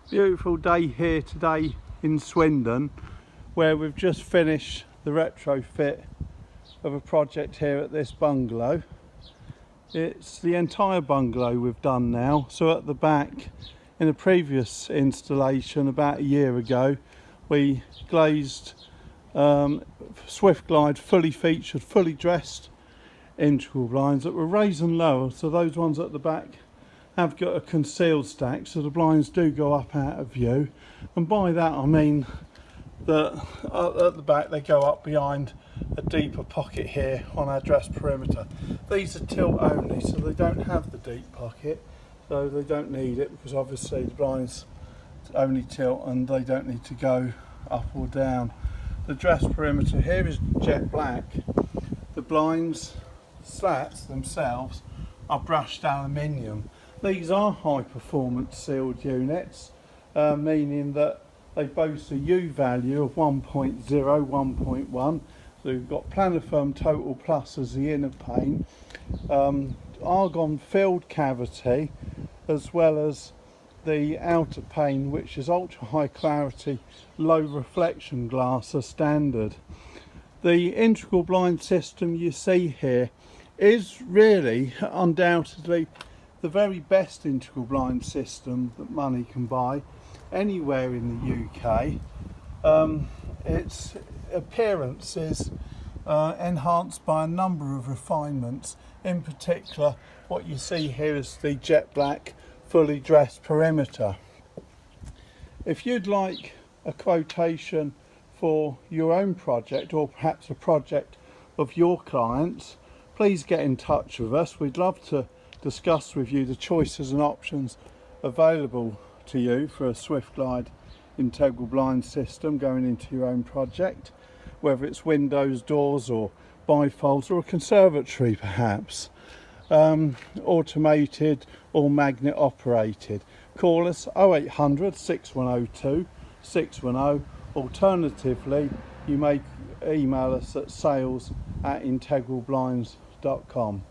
Beautiful day here today in Swindon, where we've just finished the retrofit of a project here at this bungalow. It's the entire bungalow we've done now. So at the back, in a previous installation about a year ago, we glazed Swiftglide fully featured, fully dressed integral blinds that were raised and lower, so those ones at the back have got a concealed stack, so the blinds do go up out of view. And by that I mean that at the back they go up behind a deeper pocket here on our dress perimeter. These are tilt only, so they don't have the deep pocket, so they don't need it, because obviously the blinds only tilt and they don't need to go up or down. The dress perimeter here is jet black. The blinds slats themselves are brushed aluminium. These are high performance sealed units, meaning that they boast a U value of 1.0, 1.1. So we've got Planarfirm Total Plus as the inner pane, argon filled cavity, as well as the outer pane, which is ultra high clarity, low reflection glass as standard. The integral blind system you see here is really undoubtedly the very best integral blind system that money can buy anywhere in the UK. Its appearance is enhanced by a number of refinements. In particular, what you see here is the jet black fully dressed perimeter. If you'd like a quotation for your own project, or perhaps a project of your clients, please get in touch with us. We'd love to discuss with you the choices and options available to you for a Swiftglide integral blind system going into your own project, whether it's windows, doors or bifolds, or a conservatory perhaps, automated or magnet operated. Call us 0800 6102 610. Alternatively, you may email us at sales@integralblinds.com.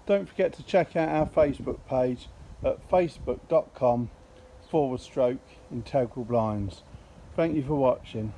Don't forget to check out our Facebook page at facebook.com/integralblinds. Thank you for watching.